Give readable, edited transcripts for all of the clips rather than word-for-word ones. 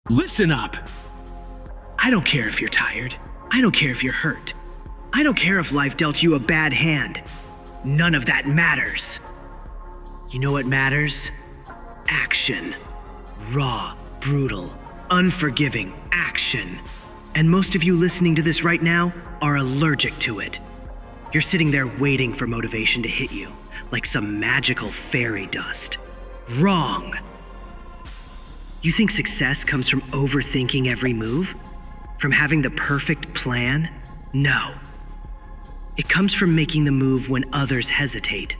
Listen up! I don't care if you're tired. I don't care if you're hurt. I don't care if life dealt you a bad hand. None of that matters. You know what matters? Action. Raw, brutal, unforgiving action. And most of you listening to this right now are allergic to it. You're sitting there waiting for motivation to hit you, like some magical fairy dust. Wrong. You think success comes from overthinking every move? From having the perfect plan? No. It comes from making the move when others hesitate.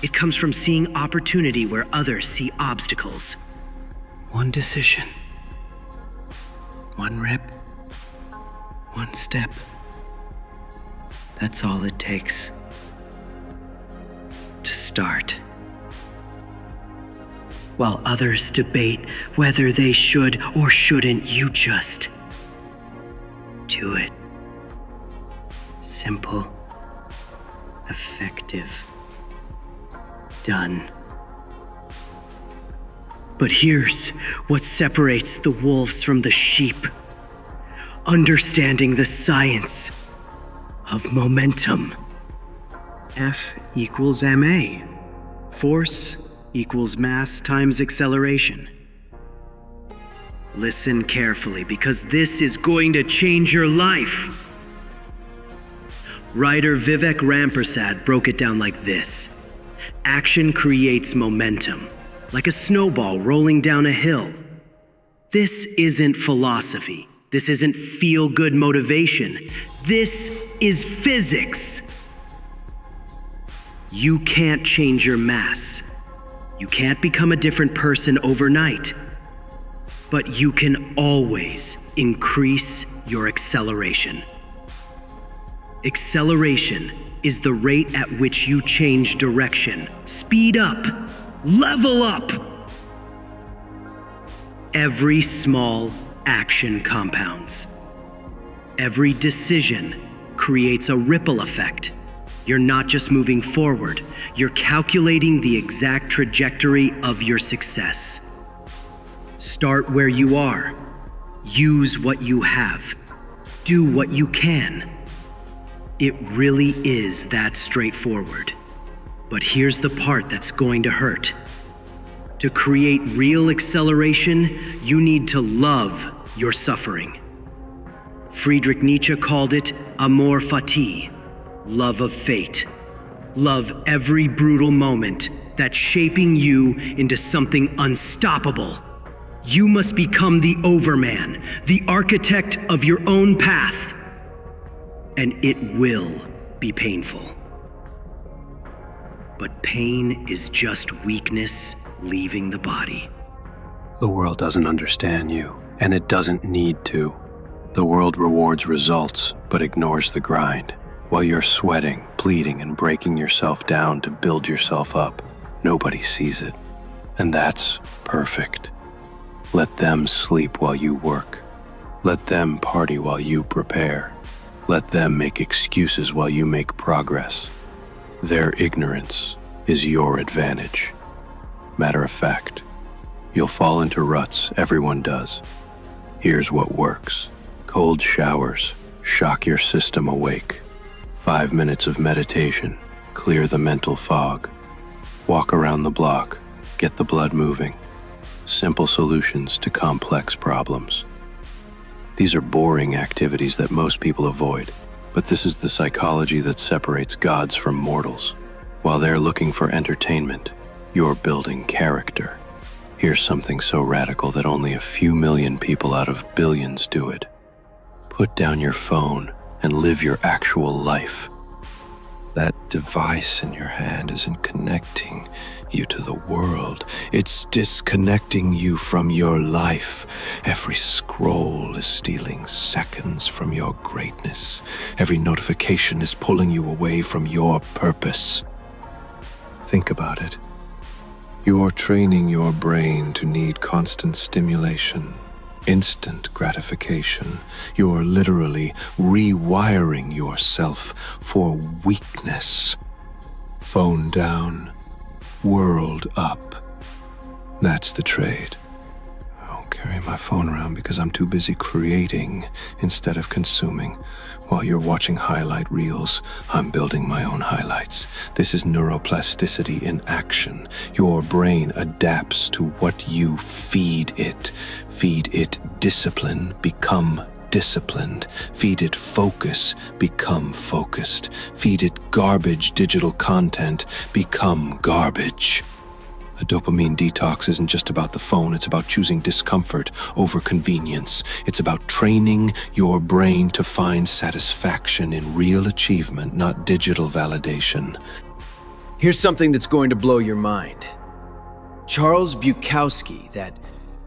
It comes from seeing opportunity where others see obstacles. One decision. One rep. One step. That's all it takes to start. While others debate whether they should or shouldn't, you just do it. Simple, effective, done. But here's what separates the wolves from the sheep. Understanding the science of momentum. F equals ma. Force equals mass times acceleration. Listen carefully, because this is going to change your life. Writer Vivek Rampersad broke it down like this. Action creates momentum, like a snowball rolling down a hill. This isn't philosophy. This isn't feel-good motivation. This is physics. You can't change your mass. You can't become a different person overnight. But you can always increase your acceleration. Acceleration is the rate at which you change direction, speed up, level up. Every small action compounds. Every decision creates a ripple effect. You're not just moving forward, you're calculating the exact trajectory of your success. Start where you are. Use what you have. Do what you can. It really is that straightforward. But here's the part that's going to hurt. To create real acceleration, you need to love your suffering. Friedrich Nietzsche called it amor fati, love of fate. Love every brutal moment that's shaping you into something unstoppable. You must become the overman, the architect of your own path. And it will be painful. But pain is just weakness leaving the body. The world doesn't understand you, and it doesn't need to. The world rewards results, but ignores the grind. While you're sweating, bleeding, and breaking yourself down to build yourself up, nobody sees it. And that's perfect. Let them sleep while you work. Let them party while you prepare. Let them make excuses while you make progress. Their ignorance is your advantage. Matter of fact, you'll fall into ruts, everyone does. Here's what works. Cold showers, shock your system awake. 5 minutes of meditation, clear the mental fog. Walk around the block, get the blood moving. Simple solutions to complex problems. These are boring activities that most people avoid, but this is the psychology that separates gods from mortals. While they're looking for entertainment, you're building character. Here's something so radical that only a few million people out of billions do it. Put down your phone and live your actual life. That device in your hand isn't connecting you to the world. It's disconnecting you from your life. Every scroll is stealing seconds from your greatness. Every notification is pulling you away from your purpose. Think about it. You're training your brain to need constant stimulation, instant gratification. You're literally rewiring yourself for weakness. Phone down, world up. That's the trade. don't carry my phone around because I'm too busy creating instead of consuming. While you're watching highlight reels, I'm building my own highlights. This is neuroplasticity in action. Your brain adapts to what you feed it. Feed it discipline, become disciplined. Feed it focus, become focused. Feed it garbage digital content, become garbage. A dopamine detox isn't just about the phone, it's about choosing discomfort over convenience. It's about training your brain to find satisfaction in real achievement, not digital validation. Here's something that's going to blow your mind. Charles Bukowski, that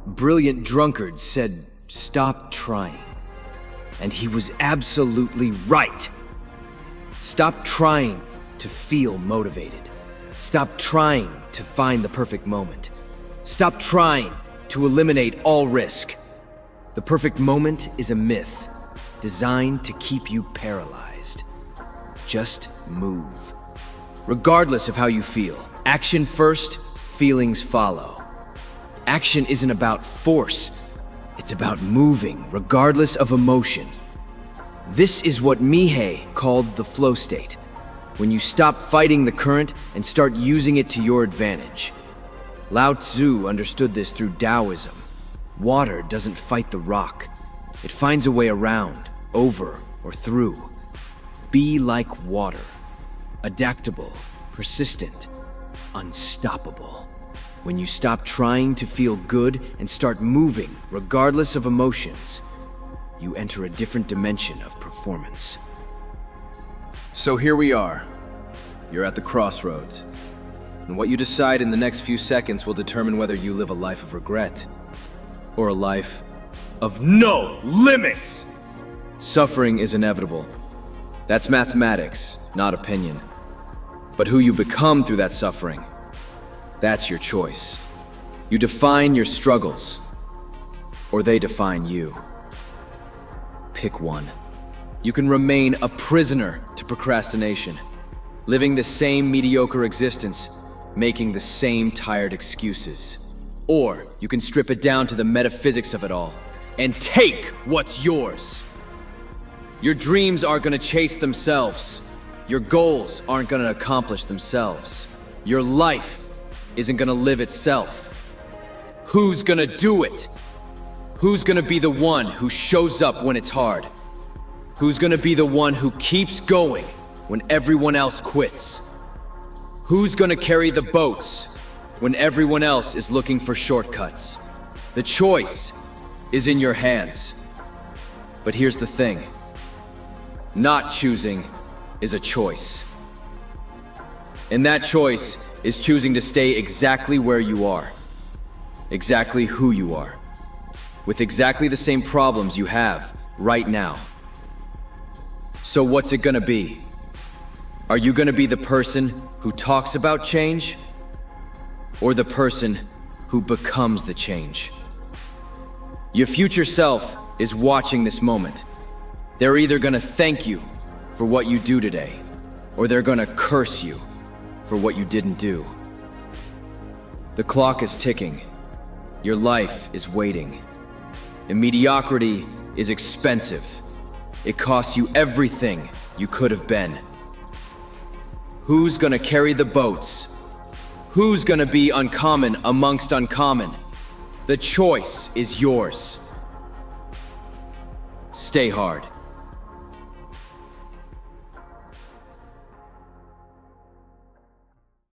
brilliant drunkard, said, "Stop trying." And he was absolutely right. Stop trying to feel motivated. Stop trying to find the perfect moment. Stop trying to eliminate all risk. The perfect moment is a myth designed to keep you paralyzed. Just move. Regardless of how you feel, action first, feelings follow. Action isn't about force, it's about moving regardless of emotion. This is what Mihei called the flow state. When you stop fighting the current and start using it to your advantage. Lao Tzu understood this through Taoism. Water doesn't fight the rock. It finds a way around, over, or through. Be like water. Adaptable, persistent, unstoppable. When you stop trying to feel good and start moving, regardless of emotions, you enter a different dimension of performance. So here we are. You're at the crossroads. And what you decide in the next few seconds will determine whether you live a life of regret or a life of no limits. Suffering is inevitable. That's mathematics, not opinion. But who you become through that suffering, that's your choice. You define your struggles, or they define you. Pick one. You can remain a prisoner to procrastination, living the same mediocre existence, making the same tired excuses. Or you can strip it down to the metaphysics of it all and take what's yours. Your dreams aren't gonna chase themselves. Your goals aren't gonna accomplish themselves. Your life isn't gonna live itself. Who's gonna do it? Who's gonna be the one who shows up when it's hard? Who's gonna be the one who keeps going when everyone else quits? Who's gonna carry the boats when everyone else is looking for shortcuts? The choice is in your hands. But here's the thing. Not choosing is a choice. And that choice is choosing to stay exactly where you are. Exactly who you are. With exactly the same problems you have right now. So what's it gonna be? Are you gonna be the person who talks about change? Or the person who becomes the change? Your future self is watching this moment. They're either gonna thank you for what you do today, or they're gonna curse you for what you didn't do. The clock is ticking. Your life is waiting. And mediocrity is expensive. It costs you everything you could have been. Who's gonna carry the boats? Who's gonna be uncommon amongst uncommon? The choice is yours. Stay hard.